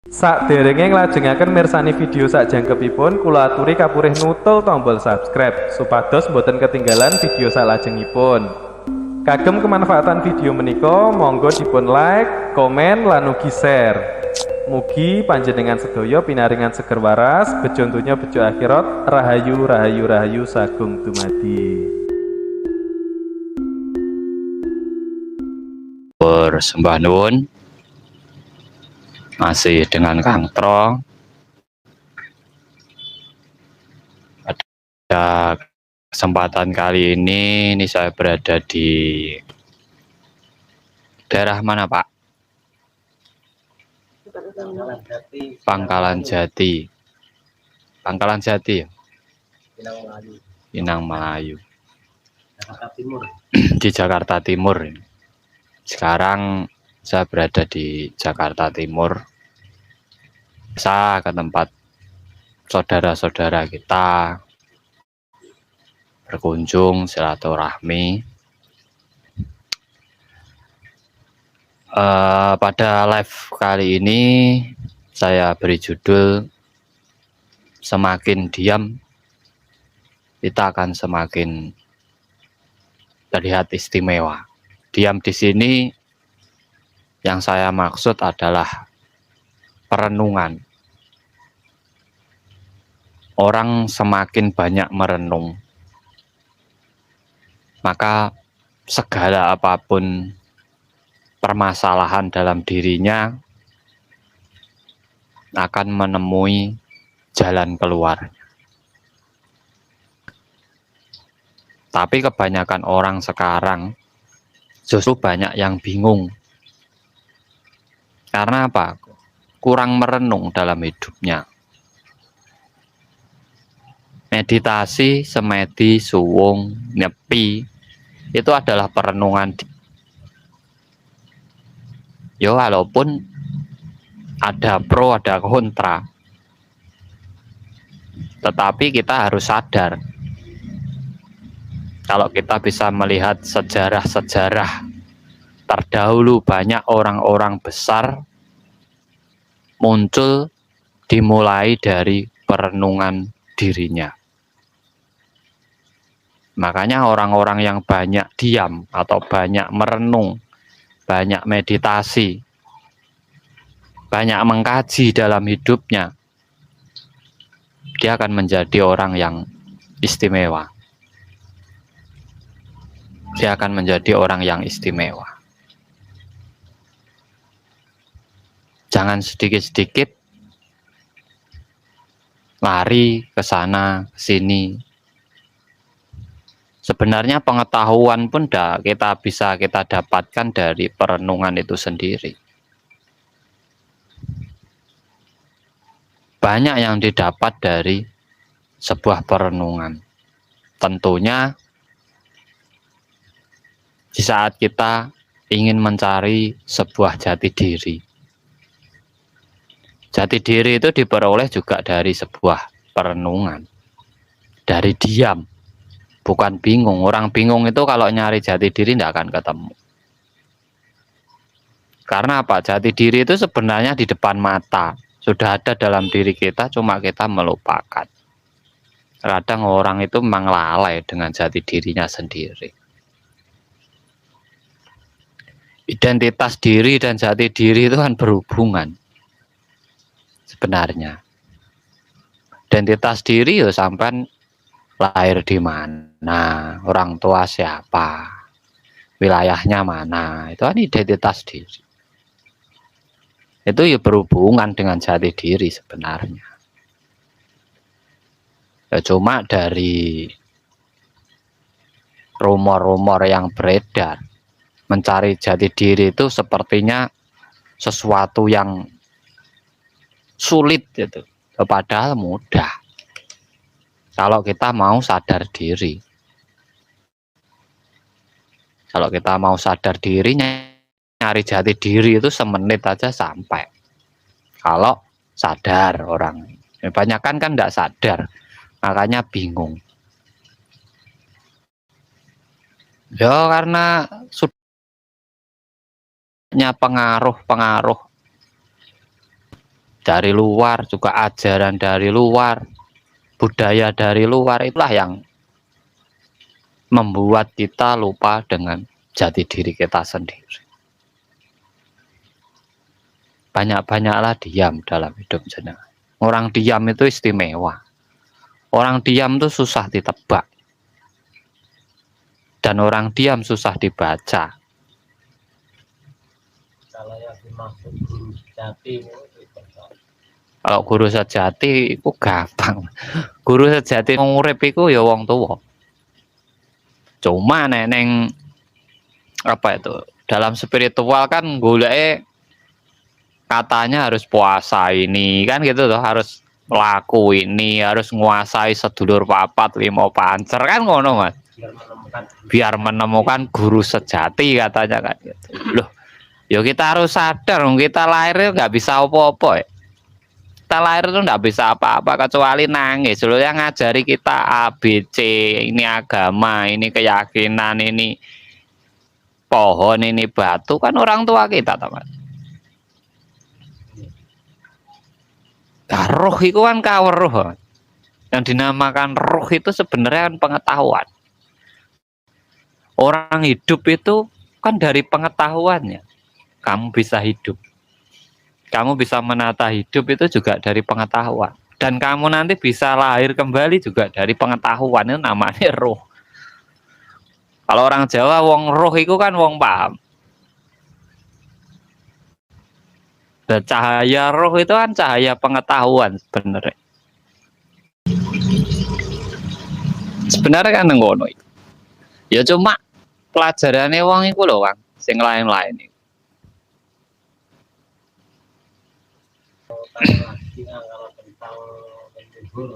Sakderenge nglajengaken mirsani video sakjangkepipun, kula aturi kapurih nutul tombol subscribe supados boten ketinggalan video salajengipun. Kagem kemanfaatan video menika, monggo dipun like, komen, lan ugi share. Mugi panjenengan sedaya pinaringan seger waras, bejo donya bejo akhirat, rahayu rahayu rahayu sagung dumadi. Sembah nuwun, masih dengan Kang Tro. Pada kesempatan kali ini saya berada di daerah mana, Pak? Pangkalan Jati. Pangkalan Jati ya? Pinang Melayu. Jakarta Timur. Di Jakarta Timur. Sekarang saya berada di Jakarta Timur. Saya ke tempat saudara-saudara kita berkunjung silaturahmi. Pada live kali ini saya beri judul semakin diam kita akan semakin terlihat istimewa. Diam di sini yang saya maksud adalah perenungan. Orang semakin banyak merenung, maka segala apapun permasalahan dalam dirinya akan menemui jalan keluar. Tapi kebanyakan orang sekarang justru banyak yang bingung. Karena apa? Kurang merenung dalam hidupnya. Meditasi, semedi, suwung, nyepi itu adalah perenungan. Yo, walaupun ada pro, ada kontra, tetapi kita harus sadar kalau kita bisa melihat sejarah-sejarah terdahulu, banyak orang-orang besar muncul dimulai dari perenungan dirinya. Makanya orang-orang yang banyak diam atau banyak merenung, banyak meditasi, banyak mengkaji dalam hidupnya, dia akan menjadi orang yang istimewa. Dia akan menjadi orang yang istimewa. Jangan sedikit-sedikit lari ke sana, ke sini. Sebenarnya pengetahuan pun bisa kita dapatkan dari perenungan itu sendiri. Banyak yang didapat dari sebuah perenungan. Tentunya di saat kita ingin mencari sebuah jati diri. Jati diri itu diperoleh juga dari sebuah perenungan. Dari diam. Bukan bingung. Orang bingung itu kalau nyari jati diri tidak akan ketemu. Karena apa? Jati diri itu sebenarnya di depan mata. Sudah ada dalam diri kita, cuma kita melupakan. Kadang orang itu memang lalai dengan jati dirinya sendiri. Identitas diri dan jati diri itu kan berhubungan. Sebenarnya. Identitas diri ya sampai lahir di mana, orang tua siapa, wilayahnya mana, itu kan identitas diri. Itu ya berhubungan dengan jati diri sebenarnya. Ya cuma dari rumor-rumor yang beredar, mencari jati diri itu sepertinya sesuatu yang sulit gitu. Padahal mudah. Kalau kita mau sadar diri. Kalau kita mau sadar diri, nyari jati diri itu semenit aja sampai. Kalau sadar orang. Kebanyakan kan tidak sadar. Makanya bingung. Ya karena sudahnya pengaruh dari luar, juga ajaran dari luar, budaya dari luar, itulah yang membuat kita lupa dengan jati diri kita sendiri. Banyak-banyaklah diam dalam hidup jenengan. Orang diam itu istimewa. Orang diam itu susah ditebak. Dan orang diam susah dibaca. Kalau yang dimaksud guru sejati itu Kalau guru sejati itu gampang. Guru sejati ngurip itu ya wong tua. Cuma neneng apa itu? Dalam spiritual kan goleke katanya harus puasa ini kan gitu loh, harus laku ini, harus nguasai sedulur papat lima pancer kan ngono Mas. Biar menemukan guru sejati katanya kan gitu. Loh, ya kita harus sadar kita lahir nggak bisa apa-apa ya. Kita lahir itu nggak bisa apa-apa kecuali nangis. Loh, yang ngajari kita A, B, C, ini agama, ini keyakinan, ini pohon, ini batu kan orang tua kita teman. Nah, roh itu kan kawruh. Yang dinamakan roh itu sebenarnya kan pengetahuan. Orang hidup itu kan dari pengetahuannya. Kamu bisa hidup. Kamu bisa menata hidup itu juga dari pengetahuan. Dan kamu nanti bisa lahir kembali juga dari pengetahuan. Itu namanya roh. Kalau orang Jawa, wong roh itu kan wong paham. Dan cahaya roh itu kan cahaya pengetahuan sebenarnya. Sebenarnya kan ngono itu. Ya cuma pelajarannya wong itu loh, Kang. Sing lain-lain. lagi kalau tentang leluhur.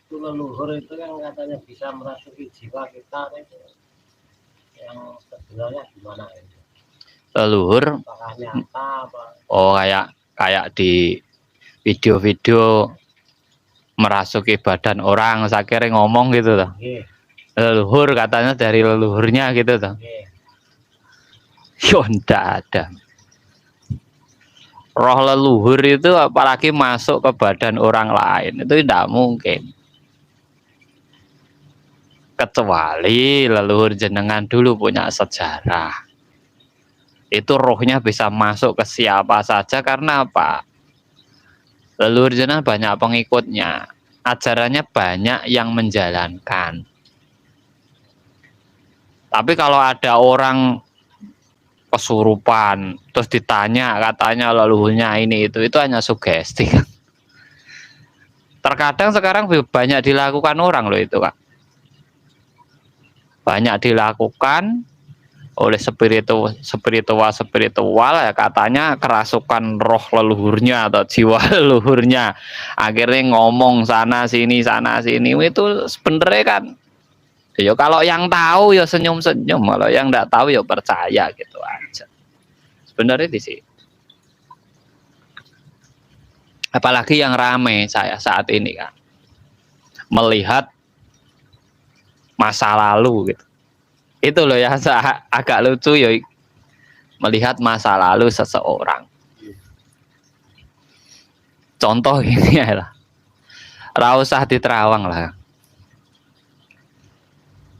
Itu leluhur itu kan katanya bisa merasuki jiwa kita itu. Yang sebenarnya gimana itu? Leluhur. Apakah nyata apa? Oh, kayak di video-video merasuki badan orang, saya kira ngomong gitu tuh. Nggih, Leluhur katanya dari leluhurnya gitu tuh. nggih. Yo ndak ada. Roh leluhur itu apalagi masuk ke badan orang lain itu tidak mungkin. Kecuali leluhur jenengan dulu punya sejarah. Itu rohnya bisa masuk ke siapa saja karena apa? Leluhur jenengan banyak pengikutnya. Ajarannya banyak yang menjalankan. Tapi kalau ada orang kesurupan terus ditanya katanya leluhurnya ini itu hanya sugesti. Terkadang sekarang banyak dilakukan orang loh itu Kak. Banyak dilakukan oleh spiritual ya katanya kerasukan roh leluhurnya atau jiwa leluhurnya. Akhirnya ngomong sana sini itu sebenarnya kan ya kalau yang tahu ya senyum-senyum, kalau yang enggak tahu ya percaya gitu aja. Sebenarnya di sini. Apalagi yang ramai saya saat ini kan. Melihat masa lalu gitu. Itu loh ya agak lucu ya melihat masa lalu seseorang. Contoh ini lah. Ra usah diterawang lah.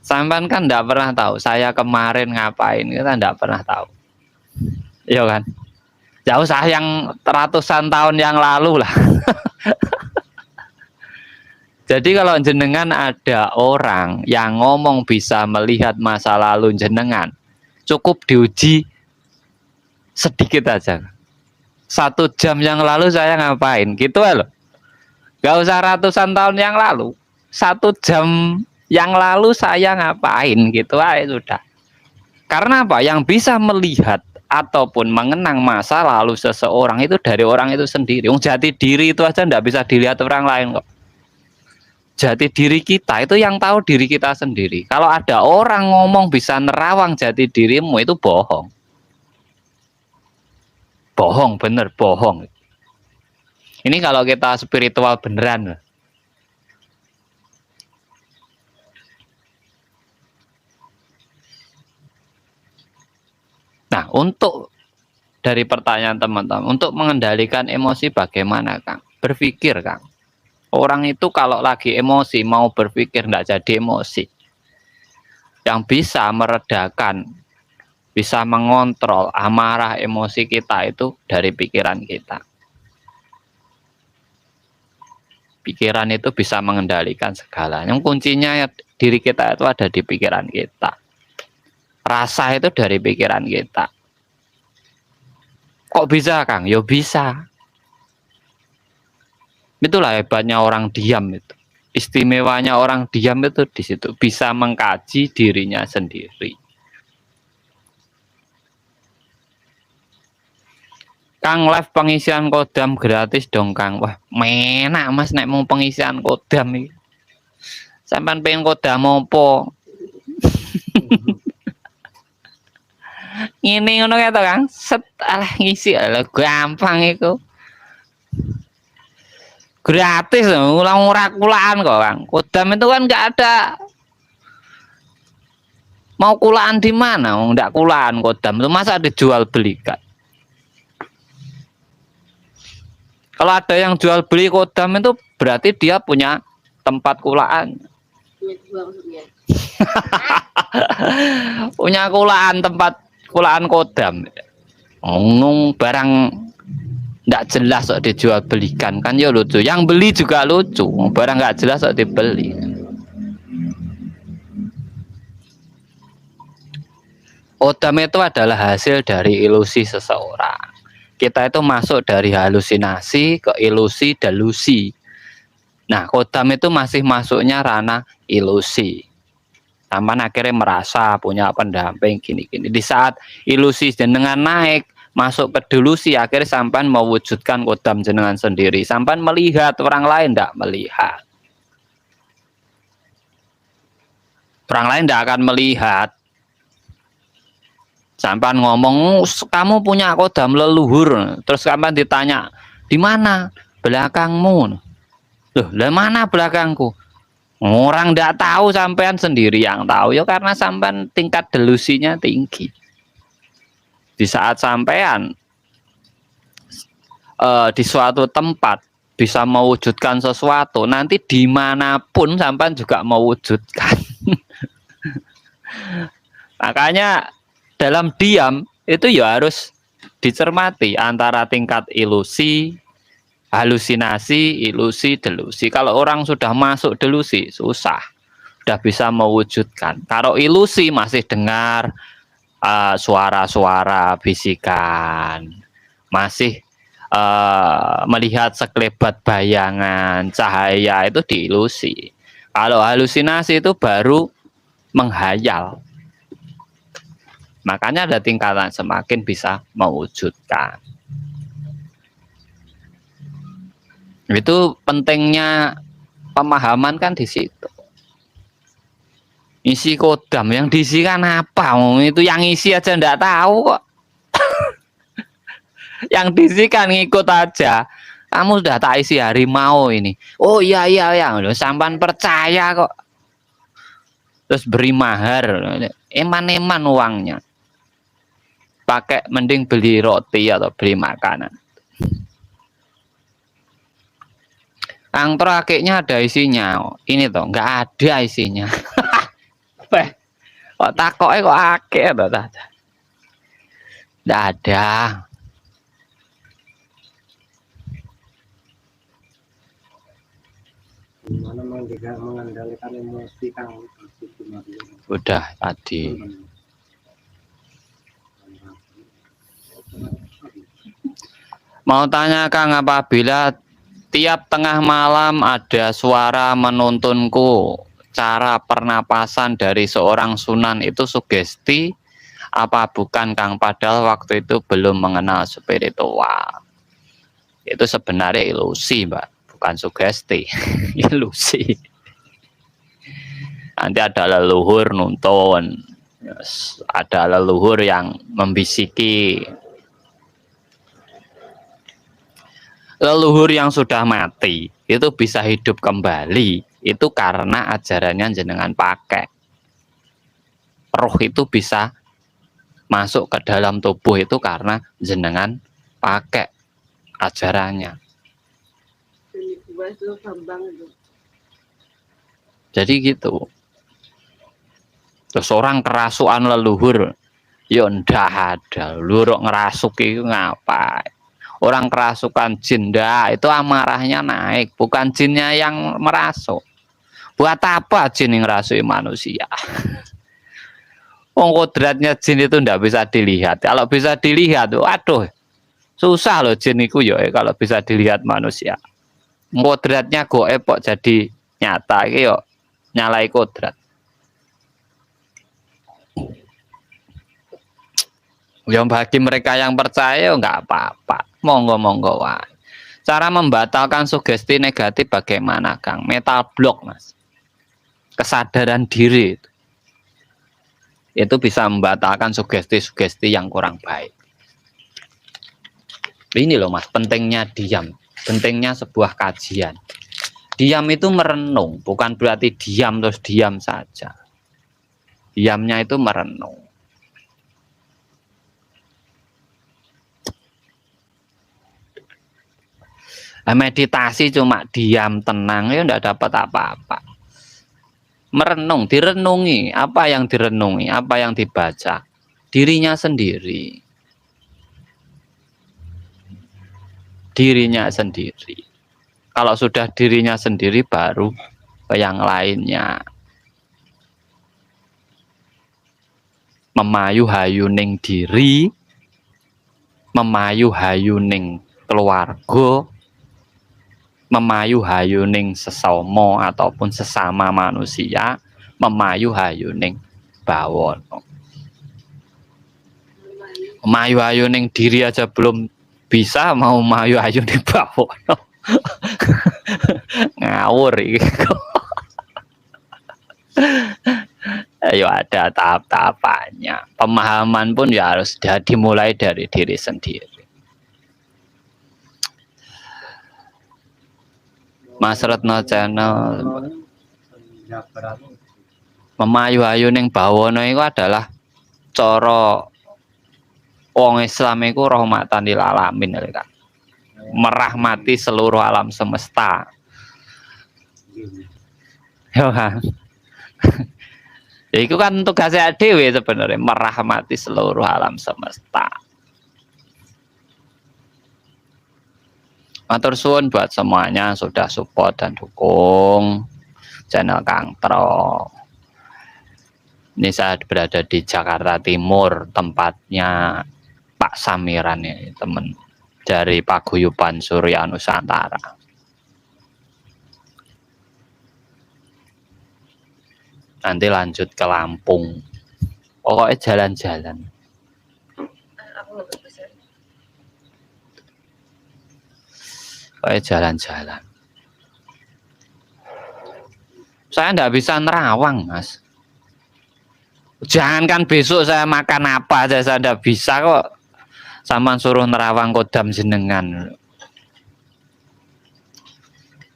Sampan kan enggak pernah tahu saya kemarin ngapain, kita enggak pernah tahu. Iya kan? Enggak usah yang ratusan tahun yang lalu lah. Jadi kalau jenengan ada orang yang ngomong bisa melihat masa lalu jenengan, cukup diuji sedikit aja. 1 jam yang lalu saya ngapain, gitu loh. Enggak usah ratusan tahun yang lalu. 1 jam yang lalu saya ngapain gitu aja sudah. Karena apa? Yang bisa melihat ataupun mengenang masa lalu seseorang itu dari orang itu sendiri. Jati diri itu aja enggak bisa dilihat orang lain kok. Jati diri kita itu yang tahu diri kita sendiri. Kalau ada orang ngomong bisa nerawang jati dirimu itu bohong. Bohong, bener bohong. Ini kalau kita spiritual beneran. Nah, untuk dari pertanyaan teman-teman, untuk mengendalikan emosi bagaimana, Kang? Berpikir, Kang. Orang itu kalau lagi emosi, mau berpikir enggak jadi emosi. Yang bisa meredakan, bisa mengontrol amarah emosi kita itu dari pikiran kita. Pikiran itu bisa mengendalikan segala. Yang kuncinya diri kita itu ada di pikiran kita. Rasa itu dari pikiran kita. Kok bisa, Kang? Ya bisa. Itulah hebatnya orang diam itu. Istimewanya orang diam itu di situ, bisa mengkaji dirinya sendiri. Kang, live pengisian kodam gratis dong, Kang. Wah, menak Mas nek mau pengisian kodam iki. Sampeyan pengen kodam opo? Ini ngono kae to, Kang. Set alah ngisi alah gampang iku. Gratis ulang ora kulaan kok, Kang. Kodam itu kan enggak ada. Mau kulaan di mana? Enggak kulaan kodam itu masa dijual belikan. Kalau ada yang jual beli kodam itu berarti dia punya tempat kulaan. Punya kulaan, tempat kulaan kodam. Ngomong barang nggak jelas kok dijual belikan kan ya lucu. Yang beli juga lucu. Barang nggak jelas kok dibeli. Kodam itu adalah hasil dari ilusi seseorang. Kita itu masuk dari halusinasi ke ilusi delusi. Nah, kodam itu masih masuknya ranah ilusi. Sampai akhirnya merasa punya pendamping gini-gini. Di saat ilusi jenengan naik, masuk ke delusi, akhirnya sampai mewujudkan kodam jenengan sendiri. Sampai melihat orang lain tidak melihat. Orang lain tidak akan melihat. Sampai ngomong, kamu punya kodam leluhur. Terus sampai ditanya, di mana? Belakangmu. Loh, lah mana belakangku? Orang tidak tahu, sampean sendiri yang tahu. Ya karena sampean tingkat delusinya tinggi. Di saat sampean di suatu tempat bisa mewujudkan sesuatu, nanti dimanapun sampean juga mewujudkan. Makanya dalam diam itu ya harus dicermati antara tingkat ilusi, halusinasi, ilusi, delusi. Kalau orang sudah masuk delusi, susah. Sudah bisa mewujudkan. Kalau ilusi masih dengar suara-suara bisikan. Masih melihat sekelebat bayangan, cahaya itu di ilusi. Kalau halusinasi itu baru menghayal. Makanya ada tingkatan semakin bisa mewujudkan. Itu pentingnya pemahaman kan di situ. Isi kodam yang diisi kan apa? Itu yang isi aja ndak tahu kok. Yang diisi kan ngikut aja. Kamu sudah tak isi harimau ini. Oh iya sampan percaya kok. Terus beri mahar, eman-eman uangnya. Pakai mending beli roti atau beli makanan. Angtor akiknya ada isinya. Ini toh nggak ada isinya. Kok takoknya kok akik toh? Nggak ada. Gimana mengendalikan emosi, Kang? Udah tadi. Mau tanya, Kang, apabila tiap tengah malam ada suara menuntunku, cara pernapasan dari seorang sunan itu sugesti apa bukan, Kang? Padahal waktu itu belum mengenal spiritual. Itu sebenarnya ilusi, Mbak, bukan sugesti. Ilusi. Nanti ada leluhur nuntun, ada leluhur yang membisiki. Leluhur yang sudah mati itu bisa hidup kembali, itu karena ajarannya jenengan pakai. Roh itu bisa masuk ke dalam tubuh itu karena jenengan pakai ajarannya. Jadi gitu. Terus orang kerasukan leluhur, ya ndak ada. Luruk ngerasuk itu ngapa? Orang kerasukan jin, ndak, itu amarahnya naik, bukan jinnya yang merasuk. Buat apa jin yang ngerasuki manusia? Kodratnya jin itu ndak bisa dilihat. Kalau bisa dilihat, waduh, susah loh jin itu ya kalau bisa dilihat manusia. Kodratnya goib kok jadi nyata iki yo nyalai kodrat. Yang bagi mereka yang percaya nggak apa-apa, monggo-monggo wae. Cara membatalkan sugesti negatif bagaimana, Kang? Mental block, Mas. Kesadaran diri itu bisa membatalkan sugesti-sugesti yang kurang baik. Ini loh, Mas, pentingnya diam, pentingnya sebuah kajian. Diam itu merenung, bukan berarti diam terus diam saja. Diamnya itu merenung. Meditasi cuma diam tenang ya enggak dapat apa-apa. Merenung, direnungi, apa yang direnungi, apa yang dibaca, dirinya sendiri. Dirinya sendiri. Kalau sudah dirinya sendiri baru ke yang lainnya. Memayu hayuning diri, memayu hayuning keluarga, memayu hayuning sesama ataupun sesama manusia, memayu hayuning bawono. Memayu hayuning diri aja belum bisa, mau memayu hayuning bawono. Ngawur iki. Ayo ada tahap-tahapannya. Pemahaman pun ya harus dimulai dari diri sendiri. Mas Retno Channel memayu-ayu ning bawana iku adalah cara wong Islam iku rahmatan lil alamin, Kak. Merahmati seluruh alam semesta. Ya kan? Itu kan tugasnya dhewe sebenarnya, merahmati seluruh alam semesta. Matur suwun buat semuanya sudah support dan dukung channel Kang Tro. Ini saya berada di Jakarta Timur, tempatnya Pak Samiran ya, teman dari Paguyuban Surya Nusantara. Nanti lanjut ke Lampung. Pokoknya jalan-jalan. Pokoknya jalan-jalan. Saya enggak bisa nerawang, Mas. Jangankan besok saya makan apa aja saya enggak bisa kok. Sampeyan suruh nerawang kodam jenengan.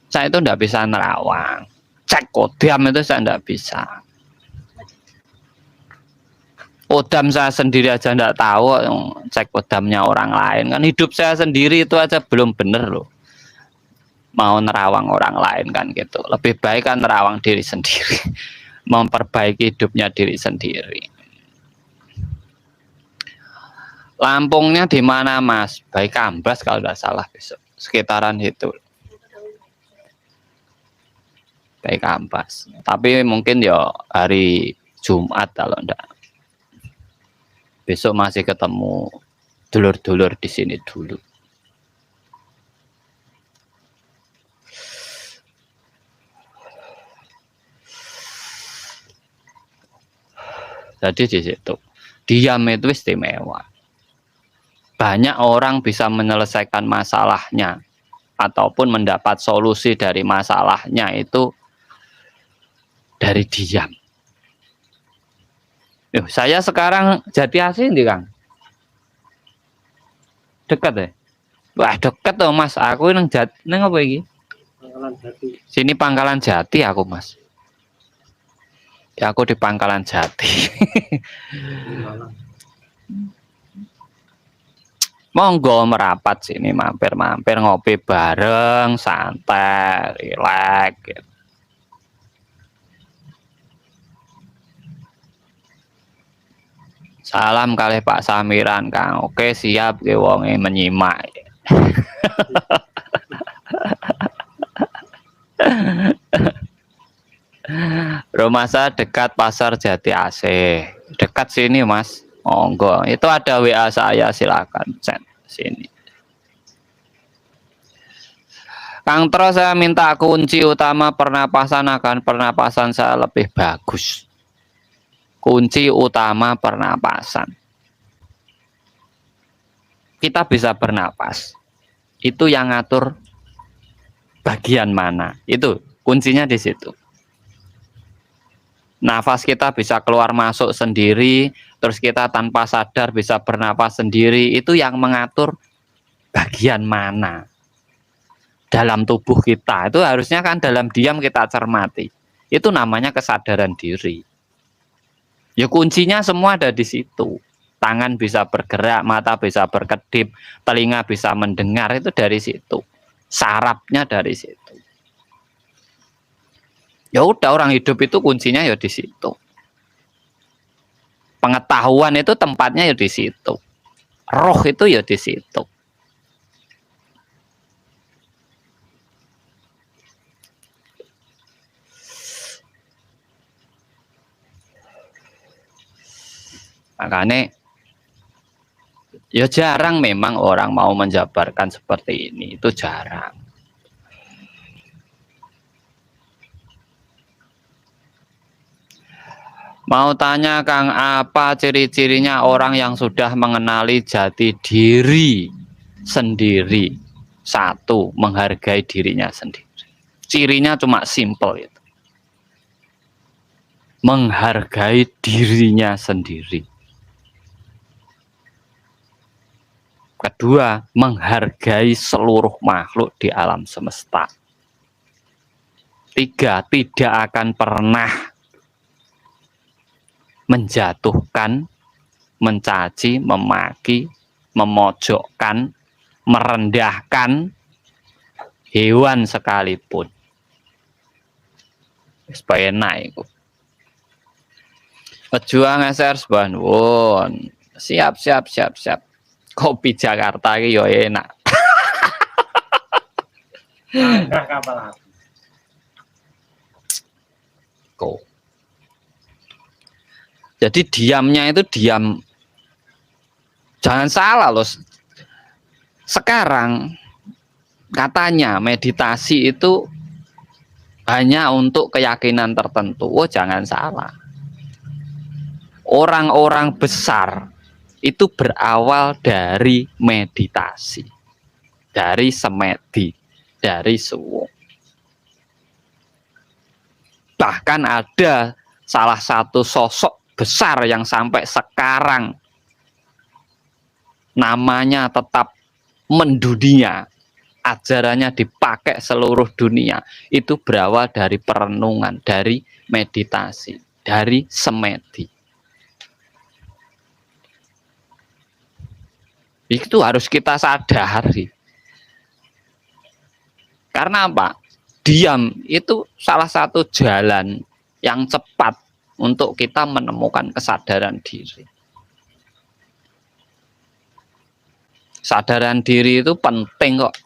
Saya itu enggak bisa nerawang. Cek kodam itu saya enggak bisa. Kodam saya sendiri aja enggak tahu, cek kodamnya orang lain. Kan hidup saya sendiri itu aja belum bener loh. Mau nerawang orang lain kan gitu. Lebih baik kan nerawang diri sendiri. Memperbaiki hidupnya diri sendiri. Lampungnya di mana, Mas? Baik Ambas kalau tidak salah besok. Sekitaran itu. Baik Ambas. Tapi mungkin ya hari Jumat kalau enggak. Besok masih ketemu dulur-dulur di sini dulu. Jadi di situ diam itu istimewa. Banyak orang bisa menyelesaikan masalahnya ataupun mendapat solusi dari masalahnya itu dari diam. Saya sekarang Jatiasi nih, Kang. Dekat ya? Wah, dekat tuh, Mas. Aku nang apa iki? Pangkalan Jati. Sini Pangkalan Jati aku, Mas. Ya aku di Pangkalan Jati. Monggo merapat sini, mampir-mampir ngopi bareng, santai, rileks gitu. Salam kalih Pak Samiran, Kang. Oke, siap ke wonge menyimak. Rumah saya dekat Pasar Jati Asih. Dekat sini, Mas. Monggo. Itu ada WA saya, silakan chat sini. Kang Tro, saya minta kunci utama pernapasan agar pernapasan saya lebih bagus. Kunci utama pernapasan. Kita bisa bernapas. Itu yang ngatur bagian mana. Itu kuncinya di situ. Nafas kita bisa keluar masuk sendiri, terus kita tanpa sadar bisa bernapas sendiri. Itu yang mengatur bagian mana dalam tubuh kita. Itu harusnya kan dalam diam kita cermati. Itu namanya kesadaran diri. Ya kuncinya semua ada di situ. Tangan bisa bergerak, mata bisa berkedip, telinga bisa mendengar, itu dari situ. Sarafnya dari situ. Ya udah, orang hidup itu kuncinya ya di situ. Pengetahuan itu tempatnya ya di situ. Roh itu ya di situ. Makanya ya jarang memang orang mau menjabarkan seperti ini, itu jarang. Mau tanya Kang, apa ciri-cirinya orang yang sudah mengenali jati diri sendiri? Satu, menghargai dirinya sendiri. Cirinya cuma simple itu. Menghargai dirinya sendiri. Kedua, menghargai seluruh makhluk di alam semesta. Tiga, tidak akan pernah menjatuhkan, mencaci, memaki, memojokkan, merendahkan hewan sekalipun. Supaya naik. Pejuang SR Sebanwon. Siap. Kopi Jakarta iki yo enak. Nah, kapal api. Kok. Jadi diamnya itu diam. Jangan salah loh. Sekarang katanya meditasi itu hanya untuk keyakinan tertentu. Oh, jangan salah. Orang-orang besar itu berawal dari meditasi, dari semedi, dari suwo. Bahkan ada salah satu sosok besar yang sampai sekarang namanya tetap mendunia, ajarannya dipakai seluruh dunia, itu berawal dari perenungan, dari meditasi, dari semedi. Itu harus kita sadari. Karena apa? Diam itu salah satu jalan yang cepat untuk kita menemukan kesadaran diri. Kesadaran diri itu penting kok.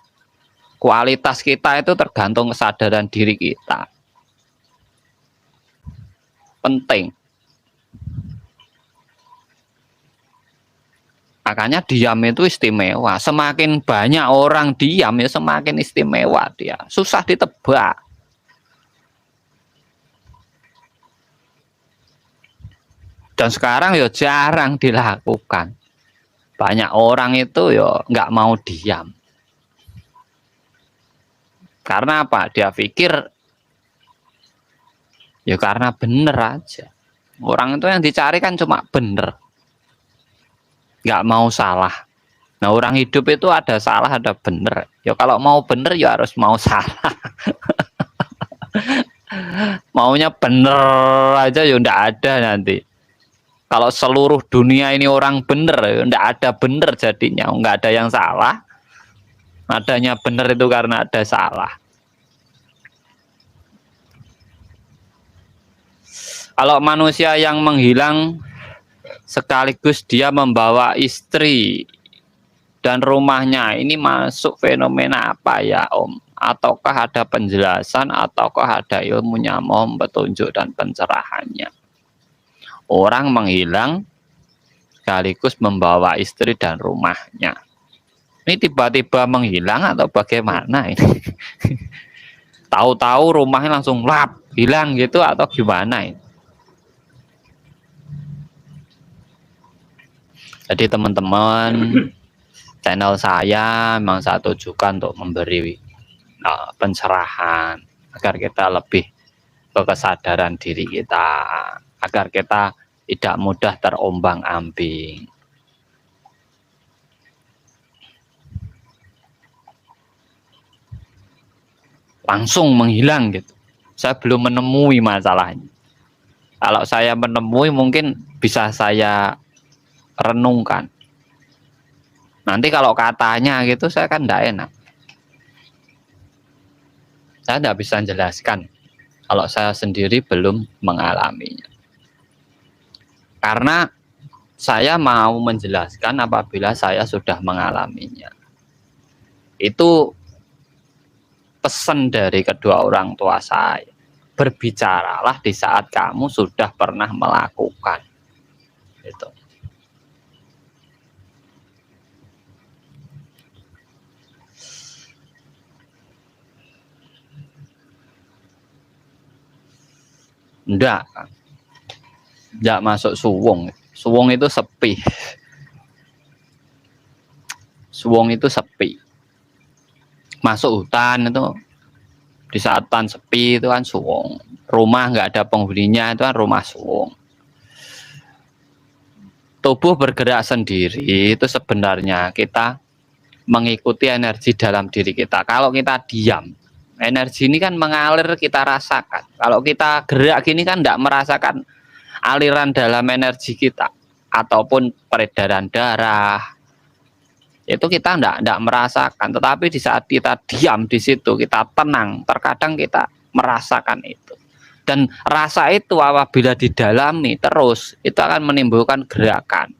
Kualitas kita itu tergantung kesadaran diri kita. Penting. Makanya diam itu istimewa. Semakin banyak orang diam ya semakin istimewa dia. Susah ditebak. Dan sekarang ya jarang dilakukan. Banyak orang itu ya nggak mau diam. Karena apa? Dia pikir ya karena bener aja. Orang itu yang dicari kan cuma bener. Nggak mau salah. Nah, orang hidup itu ada salah, ada bener. Ya kalau mau bener ya harus mau salah. Maunya bener aja ya nggak ada nanti. Kalau seluruh dunia ini orang bener, nggak ada bener jadinya, nggak ada yang salah. Adanya bener itu karena ada salah. Kalau manusia yang menghilang sekaligus dia membawa istri dan rumahnya, ini masuk fenomena apa ya Om? Ataukah ada penjelasan, ataukah ada ilmunya Om, petunjuk dan pencerahannya? Orang menghilang sekaligus membawa istri dan rumahnya. Ini tiba-tiba menghilang atau bagaimana ini? Tahu-tahu rumahnya langsung lap, hilang gitu atau gimana ini? Jadi teman-teman, channel saya memang saya tujukan untuk memberi pencerahan agar kita lebih ke kesadaran diri kita, agar kita tidak mudah terombang-ambing. Langsung menghilang gitu. Saya belum menemui masalahnya. Kalau saya menemui mungkin bisa saya renungkan. Nanti kalau katanya gitu saya kan tidak enak. Saya tidak bisa jelaskan kalau saya sendiri belum mengalaminya. Karena saya mau menjelaskan apabila saya sudah mengalaminya. Itu pesan dari kedua orang tua saya. Berbicaralah di saat kamu sudah pernah melakukan. Itu. Enggak masuk suwung. Suwung itu sepi. Suwung itu sepi. Masuk hutan itu di saat hutan sepi itu kan suwung. Rumah nggak ada penghuninya itu kan rumah suwung. Tubuh bergerak sendiri itu sebenarnya kita mengikuti energi dalam diri kita. Kalau kita diam, energi ini kan mengalir, kita rasakan. Kalau kita gerak gini kan tidak merasakan aliran dalam energi kita ataupun peredaran darah. Itu kita tidak merasakan. Tetapi di saat kita diam di situ, kita tenang, terkadang kita merasakan itu. Dan rasa itu apabila didalami terus, itu akan menimbulkan gerakan.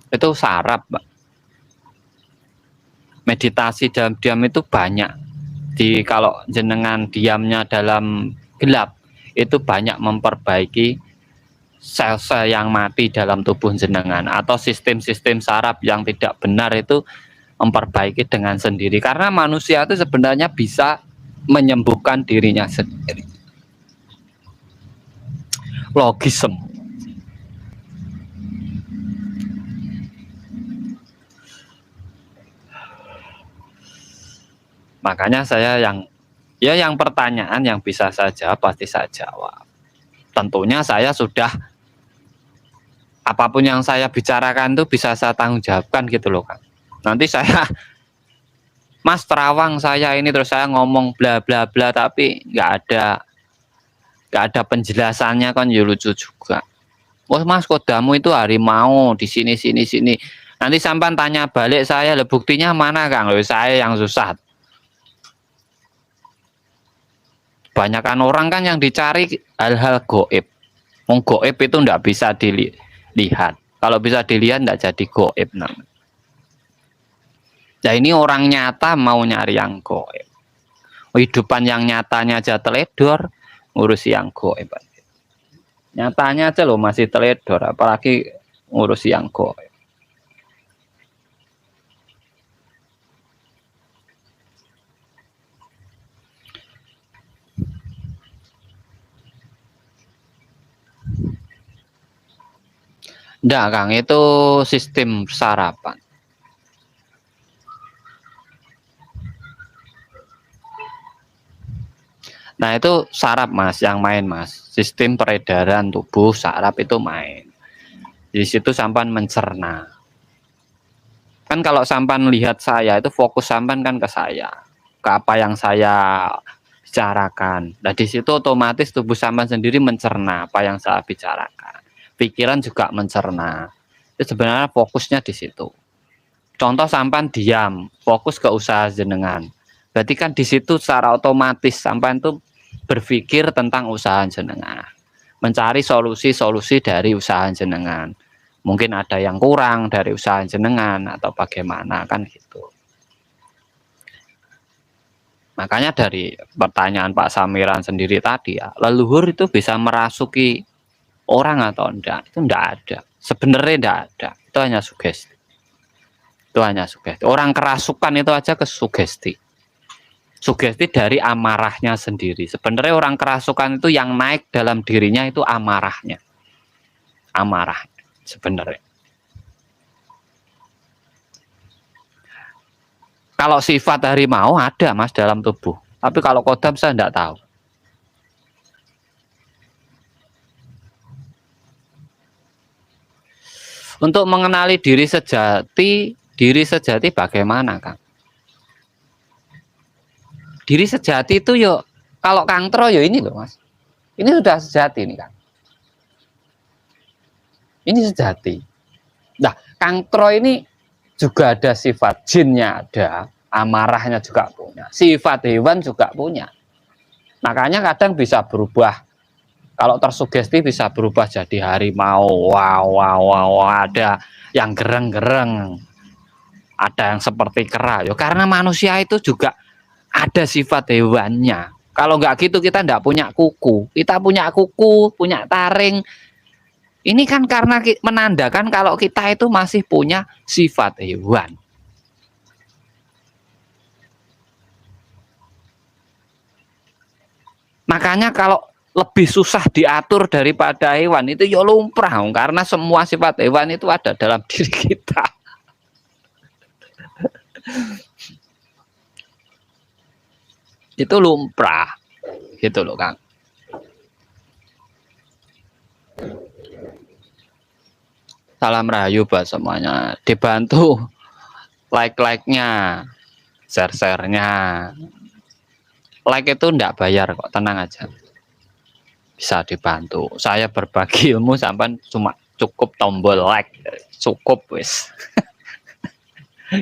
Itu saraf, Mbak. Meditasi dalam diam itu banyak. Kalau jenengan diamnya dalam gelap, itu banyak memperbaiki sel-sel yang mati dalam tubuh jenengan, atau sistem-sistem saraf yang tidak benar itu memperbaiki dengan sendiri. Karena manusia itu sebenarnya bisa menyembuhkan dirinya sendiri. Logis semua. Makanya saya yang pertanyaan yang bisa saya jawab pasti saya jawab. Tentunya saya sudah apapun yang saya bicarakan itu bisa saya tanggung jawabkan gitu loh Kang. Nanti saya Mas terawang saya ini terus saya ngomong bla bla bla tapi nggak ada penjelasannya kan ya lucu juga. Oh Mas kodamu itu harimau di sini. Nanti sampai tanya balik saya, le buktinya mana Kang? Loh, saya yang susah. Banyakan orang kan yang dicari hal-hal goib. Wong goib itu nggak bisa dilihat. Kalau bisa dilihat nggak jadi goib namanya. Nah ini orang nyata mau nyari yang goib. Kehidupan yang nyatanya aja teledor, ngurusi yang goib. Nyatanya aja loh masih teledor, apalagi ngurusi yang goib. Enggak Kang, itu sistem sarapan. Nah itu saraf Mas, yang main Mas. Sistem peredaran tubuh saraf itu main. Di situ sampan mencerna. Kan kalau sampan lihat saya itu fokus sampan kan ke saya, ke apa yang saya bicarakan. Nah di situ otomatis tubuh sampean sendiri mencerna apa yang saya bicarakan. Pikiran juga mencerna. Itu sebenarnya fokusnya di situ. Contoh sampean diam, fokus ke usaha jenengan. Berarti kan di situ secara otomatis sampean tuh berpikir tentang usaha jenengan. Mencari solusi-solusi dari usaha jenengan. Mungkin ada yang kurang dari usaha jenengan atau bagaimana kan gitu. Makanya dari pertanyaan Pak Samiran sendiri tadi ya, leluhur itu bisa merasuki orang atau enggak? Itu enggak ada. Sebenarnya enggak ada. Itu hanya sugesti. Itu hanya sugesti. Orang kerasukan itu aja ke sugesti. Sugesti dari amarahnya sendiri. Sebenarnya orang kerasukan itu yang naik dalam dirinya itu amarahnya. Amarah sebenarnya. Kalau sifat harimau ada Mas dalam tubuh. Tapi kalau kodam saya enggak tahu. Untuk mengenali diri sejati bagaimana Kang? Diri sejati itu yuk, kalau Kang Tro ya ini loh Mas. Ini sudah sejati nih Kang. Ini sejati. Nah, Kang Tro ini juga ada sifat jinnya ada, amarahnya juga punya, sifat hewan juga punya. Makanya kadang bisa berubah. Kalau tersugesti bisa berubah jadi harimau. Wow, ada yang gereng-gereng, ada yang seperti kera. Ya karena manusia itu juga ada sifat hewannya. Kalau nggak gitu kita nggak punya kuku. Kita punya kuku, punya taring. Ini kan karena menandakan kalau kita itu masih punya sifat hewan. Makanya kalau lebih susah diatur daripada hewan itu ya lumrah, karena semua sifat hewan itu ada dalam diri kita. Itu lumrah gitu loh Kang. Salam rahayu buat semuanya. Dibantu like-nya, share-nya. Like itu enggak bayar kok, tenang aja. Bisa dibantu. Saya berbagi ilmu sampai cuma cukup tombol like, cukup wis.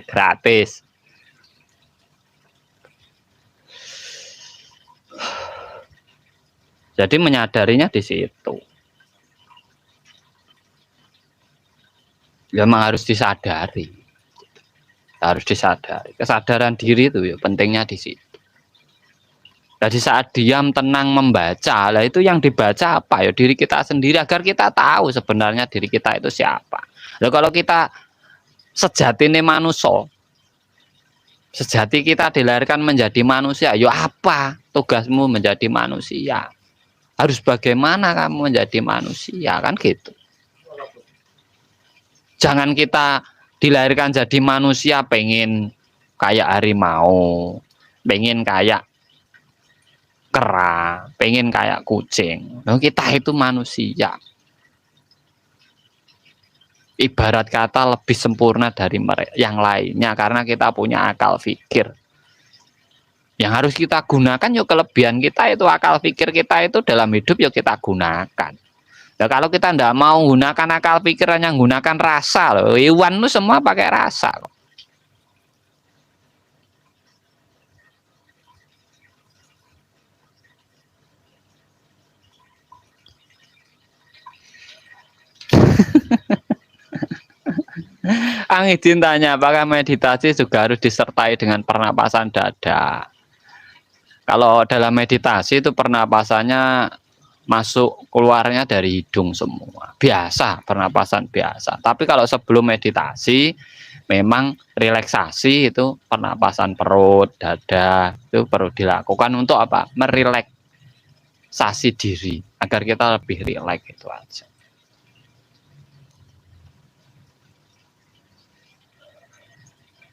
Gratis. Jadi menyadarinya di situ. Memang harus disadari. Harus disadari. Kesadaran diri itu ya pentingnya di situ. Jadi saat diam tenang membaca, lah itu yang dibaca apa ya diri kita sendiri agar kita tahu sebenarnya diri kita itu siapa. Lah kalau kita sejatine manusia, sejati kita dilahirkan menjadi manusia, ya apa tugasmu menjadi manusia? Harus bagaimana kamu menjadi manusia kan gitu. Jangan kita dilahirkan jadi manusia pengen kayak harimau, pengen kayak kera, pengen kayak kucing. Nah, kita itu manusia. Ibarat kata lebih sempurna dari yang lainnya karena kita punya akal pikir. Yang harus kita gunakan yuk kelebihan kita itu akal pikir kita itu dalam hidup yuk kita gunakan. Nah, kalau kita tidak mau gunakan akal pikiran yang gunakan rasa loh, hewan itu semua pakai rasa loh. Angidin tanya, apakah meditasi juga harus disertai dengan pernapasan dada? Kalau dalam meditasi itu pernapasannya masuk keluarnya dari hidung semua. Biasa, pernapasan biasa. Tapi kalau sebelum meditasi, memang relaksasi itu pernapasan perut, dada, itu perlu dilakukan untuk apa? Merelaksasi diri, agar kita lebih rileks itu aja.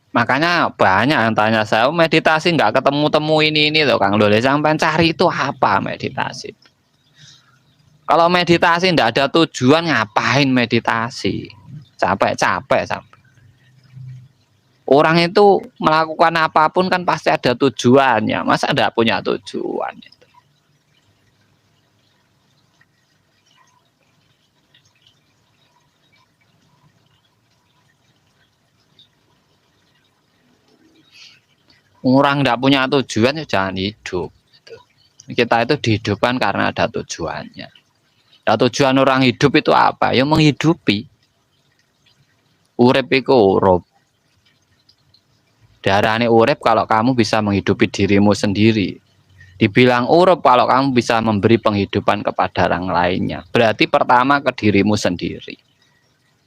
Makanya banyak yang tanya saya, oh, meditasi nggak ketemu-temu ini loh Kang Lole, sampai cari itu apa meditasi? Kalau meditasi nggak ada tujuan ngapain meditasi? Capek sampai. Orang itu melakukan apapun kan pasti ada tujuannya. Masa enggak punya tujuan? Orang enggak punya tujuan ya jangan hidup. Kita itu dihidupkan karena ada tujuannya. Nah, tujuan orang hidup itu apa? Ya menghidupi. Urip iku urip. Darane urip kalau kamu bisa menghidupi dirimu sendiri. Dibilang urip kalau kamu bisa memberi penghidupan kepada orang lainnya. Berarti pertama ke dirimu sendiri.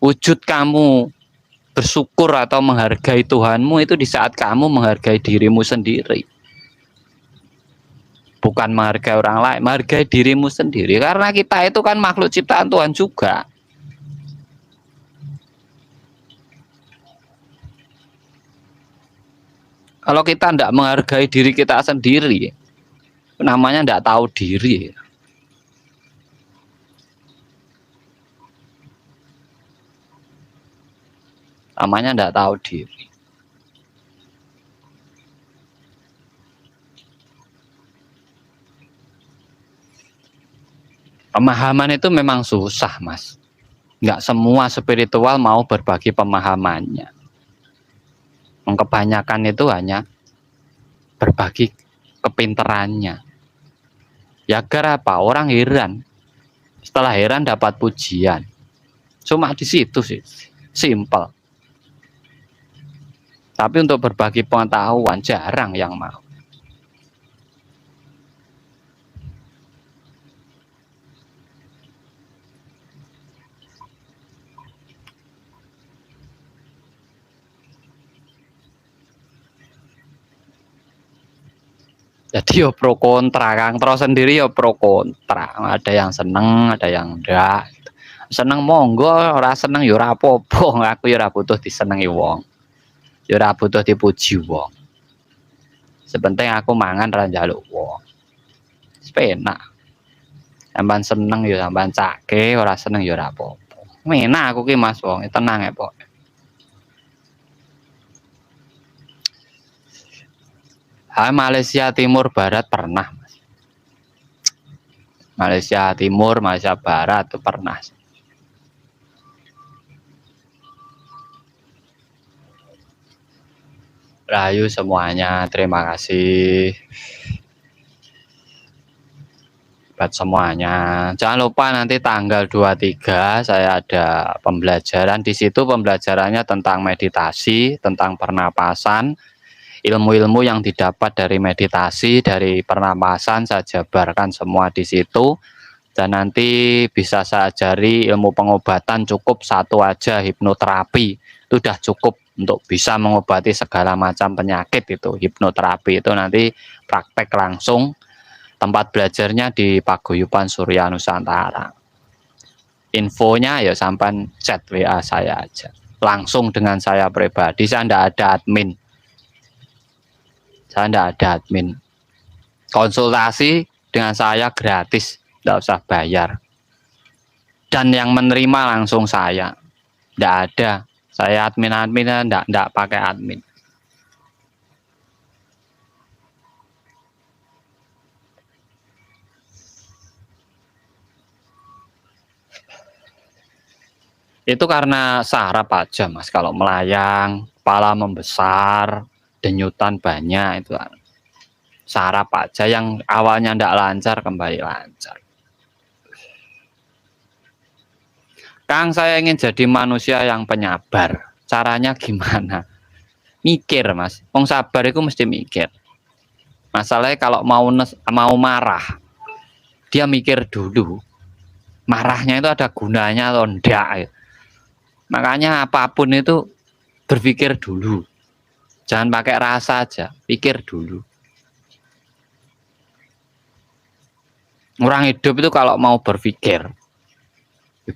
Wujud kamu bersyukur atau menghargai Tuhanmu itu di saat kamu menghargai dirimu sendiri. Bukan menghargai orang lain, menghargai dirimu sendiri. Karena kita itu kan makhluk ciptaan Tuhan juga. Kalau kita tidak menghargai diri kita sendiri, namanya tidak tahu diri. Namanya tidak tahu diri. Pemahaman itu memang susah, Mas. Nggak semua spiritual mau berbagi pemahamannya. Kebanyakan itu hanya berbagi kepinterannya. Ya agar apa? Orang heran. Setelah heran dapat pujian. Cuma di situ sih. Simple. Tapi untuk berbagi pengetahuan jarang yang mau. Jadi yo pro kontra, Kang Tro sendiri yo pro kontra. Ada yang seneng, ada yang enggak. Seneng monggo, ora seneng yo ora apa-apa. Aku yo ora butuh disenengi wong. Yo ora butuh dipuji wong. Sepenting aku mangan ra njaluk wong. Penak. Sampeyan seneng yo sampeyan cake, ora seneng yo ora apa-apa. Menak aku ki Mas wong, tenang ya, Pok. Malaysia Timur Barat pernah, Mas. Malaysia Timur, Malaysia Barat itu pernah. Rahayu semuanya, terima kasih buat semuanya. Jangan lupa nanti tanggal 23 saya ada pembelajaran. Di situ pembelajarannya tentang meditasi, tentang pernapasan. Ilmu-ilmu yang didapat dari meditasi, dari pernapasan saya jabarkan semua di situ. Dan nanti bisa saya ajari ilmu pengobatan cukup satu aja, hipnoterapi. Itu sudah cukup untuk bisa mengobati segala macam penyakit itu. Hipnoterapi itu nanti praktek langsung. Tempat belajarnya di Paguyuban Surya Nusantara. Infonya ya sampai chat WA saya aja. Langsung dengan saya pribadi, saya tidak ada admin. Saya tidak ada admin. Konsultasi dengan saya gratis, tidak usah bayar. Dan yang menerima langsung saya. Tidak ada. Saya admin-admin, tidak pakai admin. Itu karena saraf aja, Mas. Kalau melayang, kepala membesar, denyutan banyak, itu saraf aja yang awalnya tidak lancar kembali lancar. Kang, saya ingin jadi manusia yang penyabar. Caranya gimana? Mikir, Mas. Wong sabar itu mesti mikir. Masalahnya kalau mau marah, dia mikir dulu. Marahnya itu ada gunanya atau enggak. Makanya apapun itu berpikir dulu. Jangan pakai rasa aja, pikir dulu. Orang hidup itu kalau mau berpikir,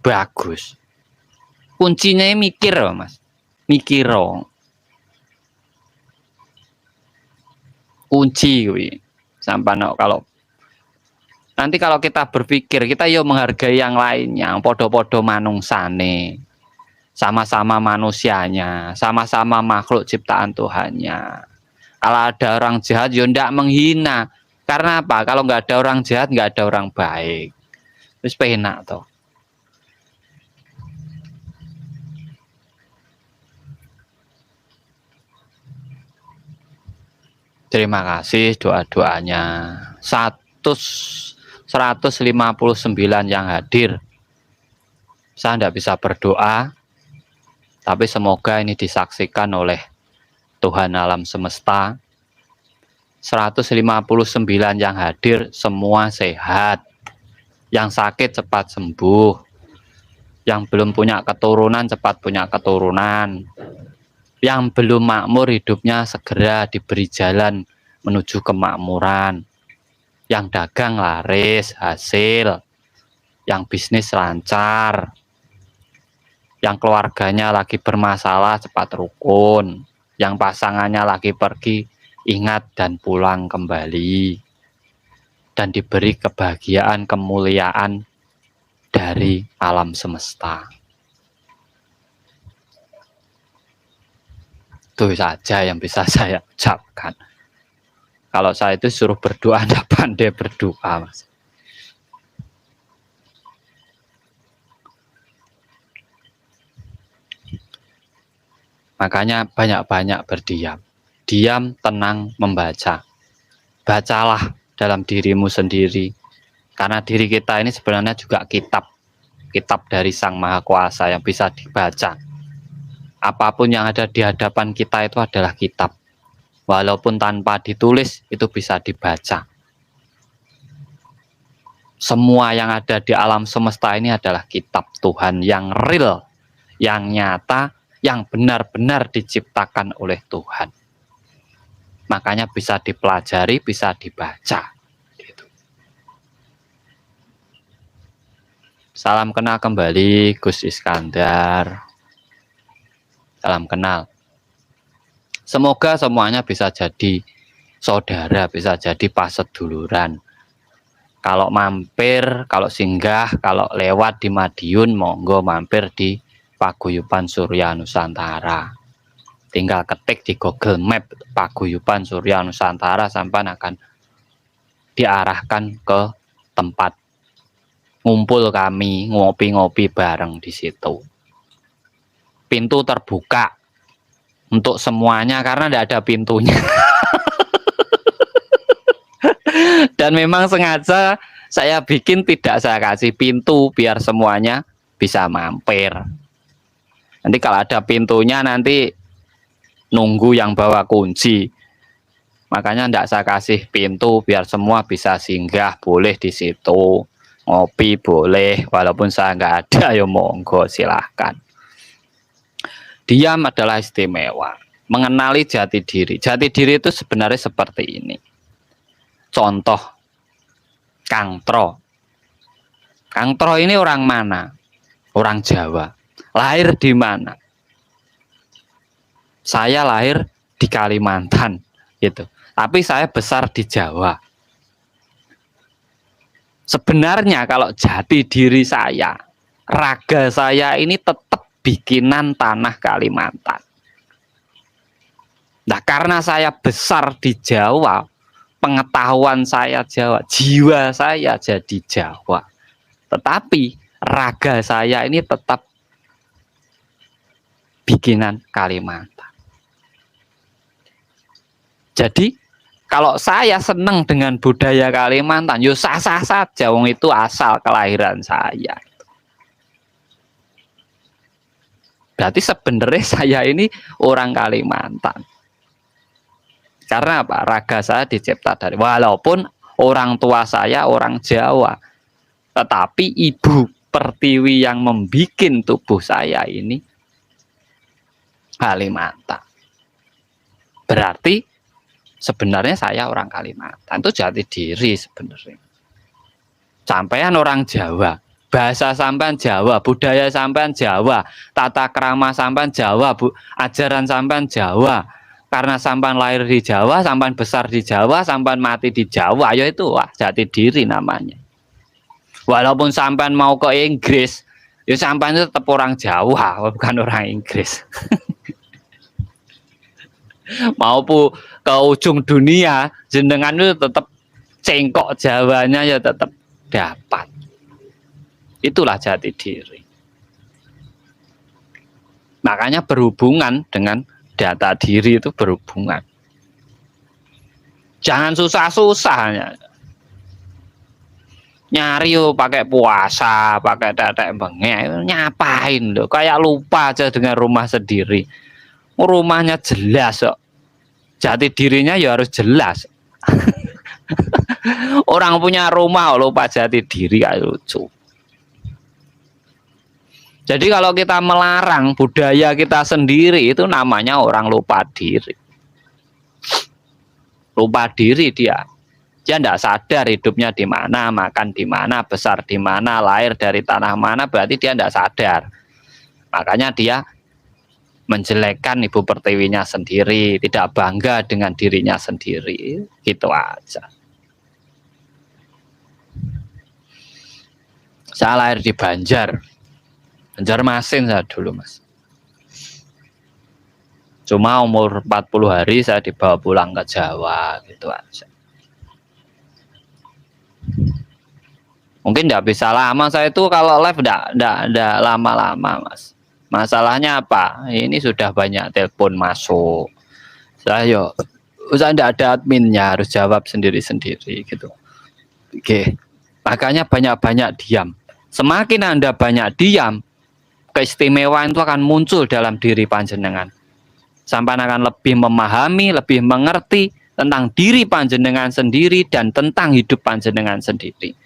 bagus. Kuncinya mikir, Mas. Mikir. Kunci, sampai kalau nanti kalau kita berpikir, kita yo menghargai yang lainnya, podo-podo manungsane. sama-sama manusianya, sama-sama makhluk ciptaan Tuhannya. Kalau ada orang jahat, ya ndak menghina. Karena apa? Kalau nggak ada orang jahat, nggak ada orang baik. Terus penak toh. Terima kasih doa-doanya. 159 yang hadir. Saya tidak bisa berdoa, tapi semoga ini disaksikan oleh Tuhan alam semesta. 159 yang hadir semua sehat. Yang sakit cepat sembuh. Yang belum punya keturunan cepat punya keturunan. Yang belum makmur hidupnya segera diberi jalan menuju kemakmuran. Yang dagang laris hasil. Yang bisnis lancar. Yang keluarganya lagi bermasalah cepat rukun. Yang pasangannya lagi pergi ingat dan pulang kembali. Dan diberi kebahagiaan, kemuliaan dari alam semesta. Itu saja yang bisa saya ucapkan. Kalau saya itu suruh berdoa, tidak pandai berdoa, Mas. Makanya banyak-banyak berdiam. Diam, tenang, membaca. Bacalah dalam dirimu sendiri. Karena diri kita ini sebenarnya juga kitab. Kitab dari Sang Maha Kuasa yang bisa dibaca. Apapun yang ada di hadapan kita itu adalah kitab. Walaupun tanpa ditulis, itu bisa dibaca. Semua yang ada di alam semesta ini adalah kitab Tuhan yang real, yang nyata, yang benar-benar diciptakan oleh Tuhan. Makanya bisa dipelajari, bisa dibaca. Gitu. Salam kenal kembali, Gus Iskandar. Salam kenal. Semoga semuanya bisa jadi saudara, bisa jadi paseduluran. Kalau mampir, kalau singgah, kalau lewat di Madiun, monggo mampir di Paguyuban Surya Nusantara. Tinggal ketik di Google Map Paguyuban Surya Nusantara, sampai akan diarahkan ke tempat ngumpul kami, ngopi-ngopi bareng di situ. Pintu terbuka untuk semuanya karena tidak ada pintunya. Dan memang sengaja saya bikin tidak saya kasih pintu biar semuanya bisa mampir. Nanti kalau ada pintunya nanti nunggu yang bawa kunci. Makanya tidak saya kasih pintu biar semua bisa singgah, boleh di situ. Ngopi boleh, walaupun saya nggak ada ya monggo silahkan. Diam adalah istimewa. Mengenali jati diri. Jati diri itu sebenarnya seperti ini. Contoh, Kang Tro. Kang Tro ini orang mana? Orang Jawa. Lahir di mana? Saya lahir di Kalimantan, gitu. Tapi saya besar di Jawa. Sebenarnya kalau jati diri saya, raga saya ini tetap bikinan tanah Kalimantan. Nah, karena saya besar di Jawa, pengetahuan saya Jawa, jiwa saya jadi Jawa. Tetapi raga saya ini tetap bikinan Kalimantan. Jadi kalau saya senang dengan budaya Kalimantan, yo sah-sah saja, wong itu asal kelahiran saya. Berarti sebenarnya saya ini orang Kalimantan. Karena apa? Raga saya dicipta dari, walaupun orang tua saya orang Jawa, tetapi ibu pertiwi yang membikin tubuh saya ini Kalimantan. Berarti sebenarnya saya orang Kalimantan, itu jati diri sebenarnya. Sampean orang Jawa, bahasa sampean Jawa, budaya sampean Jawa, tata krama sampean Jawa, ajaran sampean Jawa. Karena sampean lahir di Jawa, sampean besar di Jawa, sampean mati di Jawa, ya itu wah jati diri namanya. Walaupun sampean mau ke Inggris, Ya sampean itu tetap orang Jawa, bukan orang Inggris. Maupun ke ujung dunia, jenengan itu tetap cengkok Jawanya ya tetap dapat. Itulah jati diri. Makanya berhubungan dengan data diri itu berhubungan. Jangan susah-susah nyari pakai puasa, pakai tetek bengek, nyapain loh, kayak lupa aja dengan rumah sendiri. Rumahnya jelas kok, jati dirinya ya harus jelas. Orang punya rumah lupa jati diri, kayak lucu. Jadi kalau kita melarang budaya kita sendiri itu namanya orang lupa diri. Lupa diri dia tidak sadar hidupnya di mana, makan di mana, besar di mana, lahir dari tanah mana, berarti dia tidak sadar. Makanya dia menjelekkan Ibu Pertiwinya sendiri, tidak bangga dengan dirinya sendiri, gitu aja. Saya lahir di Banjarmasin saya dulu, Mas. Cuma umur 40 hari saya dibawa pulang ke Jawa, gitu aja. Mungkin tidak bisa lama, saya itu kalau live tidak lama-lama, Mas. Masalahnya apa? Ini sudah banyak telepon masuk. Saya tidak ada adminnya, harus jawab sendiri-sendiri gitu. Oke. Makanya banyak-banyak diam. Semakin Anda banyak diam, keistimewaan itu akan muncul dalam diri panjenengan. Sampai akan lebih memahami, lebih mengerti tentang diri panjenengan sendiri dan tentang hidup panjenengan sendiri.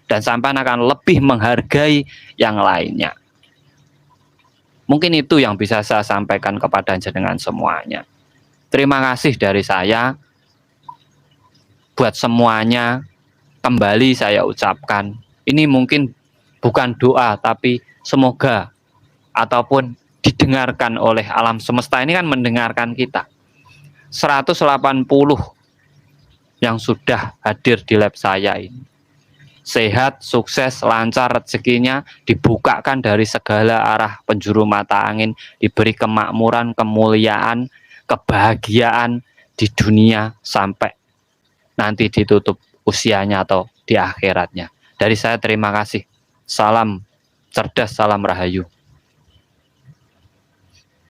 Dan sampai akan lebih menghargai yang lainnya. Mungkin itu yang bisa saya sampaikan kepada jenengan semuanya. Terima kasih dari saya. Buat semuanya, kembali saya ucapkan, ini mungkin bukan doa, tapi semoga ataupun didengarkan oleh alam semesta ini kan mendengarkan kita. 180 yang sudah hadir di lab saya ini. Sehat, sukses, lancar rezekinya, dibukakan dari segala arah penjuru mata angin, diberi kemakmuran, kemuliaan, kebahagiaan di dunia sampai nanti ditutup usianya atau di akhiratnya. Dari saya terima kasih. Salam cerdas, salam rahayu.